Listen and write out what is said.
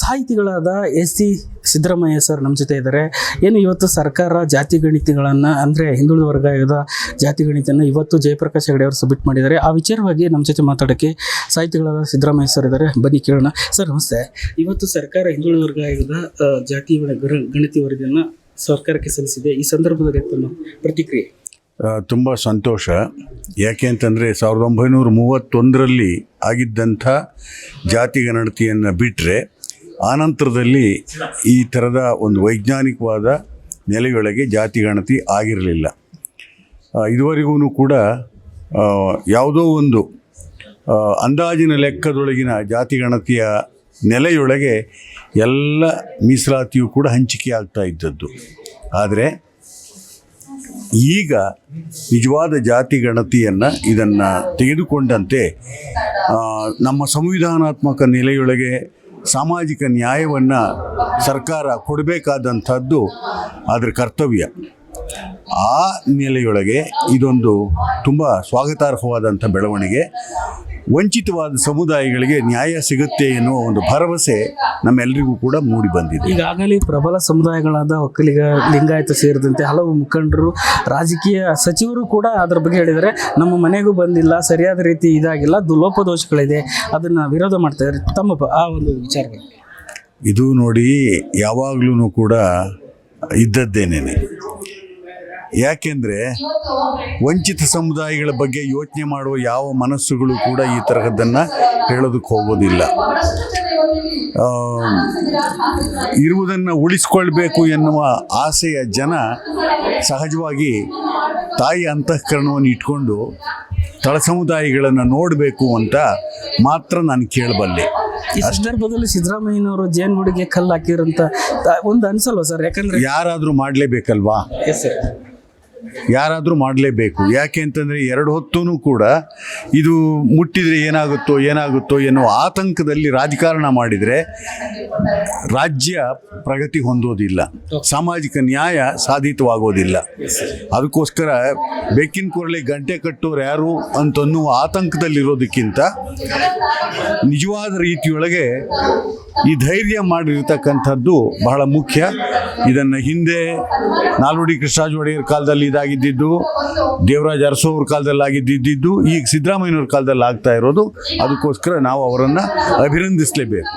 ಸಾಹಿತಿಗಳಾದ C Siddaramaiah sir ನಮ್ಮ ಜೊತೆ ಇದ್ದಾರೆ. ಏನು ಇವತ್ತು ಸರ್ಕಾರ ಜಾತಿ ಗಣಿತಗಳನ್ನು ಅಂದರೆ ಹಿಂದುಳಿದ ವರ್ಗದ ಜಾತಿ ಗಣಿತನ್ನು ಇವತ್ತು ಜಯಪ್ರಕಾಶ್ ಹೆಗಡೆ ಅವರು ಸಬ್ಮಿಟ್ ಮಾಡಿದ್ದಾರೆ. ಆ ವಿಚಾರವಾಗಿ ನಮ್ಮ ಜೊತೆ ಮಾತಾಡೋಕ್ಕೆ ಸಾಹಿತಿಗಳಾದ ಸಿದ್ದರಾಮಯ್ಯ ಸರ್ ಇದ್ದಾರೆ. ಬನ್ನಿ ಕೇಳೋಣ. ಸರ್ ನಮಸ್ತೆ. ಇವತ್ತು ಸರ್ಕಾರ ಹಿಂದುಳಿದ ವರ್ಗದ ಜಾತಿ ಗಣಿತ ವರದಿಯನ್ನು ಸರ್ಕಾರಕ್ಕೆ ಸಲ್ಲಿಸಿದೆ. ಈ ಸಂದರ್ಭದಲ್ಲಿ ತಮ್ಮ ಪ್ರತಿಕ್ರಿಯೆ? ತುಂಬ ಸಂತೋಷ. ಯಾಕೆ ಅಂತಂದರೆ 1931ರಲ್ಲಿ ಆಗಿದ್ದಂಥ ಜಾತಿ ಗಣತಿಯನ್ನು ಬಿಟ್ಟರೆ ಆನಂತರದಲ್ಲಿ ಈ ಥರದ ಒಂದು ವೈಜ್ಞಾನಿಕವಾದ ನೆಲೆಯೊಳಗೆ ಜಾತಿ ಗಣತಿ ಆಗಿರಲಿಲ್ಲ. ಇದುವರೆಗೂ ಕೂಡ ಯಾವುದೋ ಒಂದು ಅಂದಾಜಿನ ಲೆಕ್ಕದೊಳಗಿನ ಜಾತಿ ಗಣತಿಯ ನೆಲೆಯೊಳಗೆ ಎಲ್ಲ ಮೀಸಲಾತಿಯು ಕೂಡ ಹಂಚಿಕೆ ಆಗ್ತಾ ಇದ್ದದ್ದು. ಆದರೆ ಈಗ ನಿಜವಾದ ಜಾತಿ ಗಣತಿಯನ್ನು ಇದನ್ನು ತೆಗೆದುಕೊಂಡಂತೆ ನಮ್ಮ ಸಂವಿಧಾನಾತ್ಮಕ ನೆಲೆಯೊಳಗೆ ಸಾಮಾಜಿಕ ನ್ಯಾಯವನ್ನು ಸರ್ಕಾರ ಕೊಡಬೇಕಾದಂಥದ್ದು ಅದರ ಕರ್ತವ್ಯ. ಆ ನೆಲೆಯೊಳಗೆ ಇದೊಂದು ತುಂಬ ಸ್ವಾಗತಾರ್ಹವಾದಂಥ ಬೆಳವಣಿಗೆ. ವಂಚಿತವಾದ ಸಮುದಾಯಗಳಿಗೆ ನ್ಯಾಯ ಸಿಗುತ್ತೆ ಎನ್ನುವ ಒಂದು ಭರವಸೆ ನಮ್ಮೆಲ್ಲರಿಗೂ ಕೂಡ ಮೂಡಿ ಬಂದಿದೆ. ಈಗಾಗಲೇ ಪ್ರಬಲ ಸಮುದಾಯಗಳಾದ ಒಕ್ಕಲಿಗ, ಲಿಂಗಾಯತ ಸೇರಿದಂತೆ ಹಲವು ಮುಖಂಡರು, ರಾಜಕೀಯ ಸಚಿವರು ಕೂಡ ಅದರ ಬಗ್ಗೆ ಹೇಳಿದ್ದಾರೆ. ನಮ್ಮ ಮನೆಗೂ ಬಂದಿಲ್ಲ, ಸರಿಯಾದ ರೀತಿ ಇದಾಗಿಲ್ಲ, ಲೋಪದೋಷಗಳಿದೆ, ಅದನ್ನು ವಿರೋಧ ಮಾಡ್ತಾ ಇದ್ದಾರೆ. ತಮ್ಮ ಆ ಒಂದು ವಿಚಾರ ಇದು ನೋಡಿ ಯಾವಾಗಲೂ ಕೂಡ ಇದ್ದದ್ದೇನೆ. ಯಾಕೆಂದರೆ ವಂಚಿತ ಸಮುದಾಯಗಳ ಬಗ್ಗೆ ಯೋಚನೆ ಮಾಡುವ ಯಾವ ಮನಸ್ಸುಗಳು ಕೂಡ ಈ ತರಹದ್ದನ್ನು ಹೇಳೋದಕ್ಕೆ ಹೋಗೋದಿಲ್ಲ. ಇರುವುದನ್ನು ಉಳಿಸ್ಕೊಳ್ಬೇಕು ಎನ್ನುವ ಆಸೆಯ ಜನ ಸಹಜವಾಗಿ ತಾಯಿ ಅಂತಃಕರಣವನ್ನು ಇಟ್ಕೊಂಡು ತಳ ಸಮುದಾಯಗಳನ್ನು ನೋಡಬೇಕು ಅಂತ ಮಾತ್ರ ನಾನು ಕೇಳಬಲ್ಲೆ. ಈ ಸಂದರ್ಭದಲ್ಲಿ ಸಿದ್ದರಾಮಯ್ಯನವರು ಜೇನುಗೂಡಿಗೆ ಕಲ್ಲು ಹಾಕಿರಂತ ಒಂದು ಅನ್ಸಲ್ವ ಸರ್? ಯಾಕಂದ್ರೆ ಯಾರಾದರೂ ಮಾಡಲೇಬೇಕಲ್ವಾ? ಯಾರಾದರೂ ಮಾಡಲೇಬೇಕು. ಯಾಕೆ ಅಂತಂದರೆ ಎರಡು ಹೊತ್ತೂ ಕೂಡ ಇದು ಮುಟ್ಟಿದರೆ ಏನಾಗುತ್ತೋ ಎನ್ನುವ ಆತಂಕದಲ್ಲಿ ರಾಜಕಾರಣ ಮಾಡಿದರೆ ರಾಜ್ಯ ಪ್ರಗತಿ ಹೊಂದೋದಿಲ್ಲ, ಸಾಮಾಜಿಕ ನ್ಯಾಯ ಸಾಧಿತವಾಗೋದಿಲ್ಲ. ಅದಕ್ಕೋಸ್ಕರ ಬೆಕ್ಕಿನ ಕೂರಲೆ ಗಂಟೆ ಕಟ್ಟೋರು ಯಾರು ಅಂತನ್ನುವ ಆತಂಕದಲ್ಲಿರೋದಕ್ಕಿಂತ ನಿಜವಾದ ರೀತಿಯೊಳಗೆ ಈ ಧೈರ್ಯ ಮಾಡಿರ್ತಕ್ಕಂಥದ್ದು ಬಹಳ ಮುಖ್ಯ. ಇದನ್ನು ಹಿಂದೆ ನಾಲ್ವಡಿ ಕೃಷ್ಣರಾಜ ಒಡೆಯರ್ ಕಾಲದಲ್ಲಿ ಇದಾಗಿದ್ದು, ದೇವರಾಜ ಅರಸು ಅವ್ರ ಕಾಲದಲ್ಲಿ ಆಗಿದ್ದು, ಈಗ ಸಿದ್ದರಾಮಯ್ಯನವ್ರ ಕಾಲದಲ್ಲಿ ಆಗ್ತಾ ಇರೋದು. ಅದಕ್ಕೋಸ್ಕರ ನಾವು ಅವರನ್ನು ಅಭಿನಂದಿಸಲೇಬೇಕು.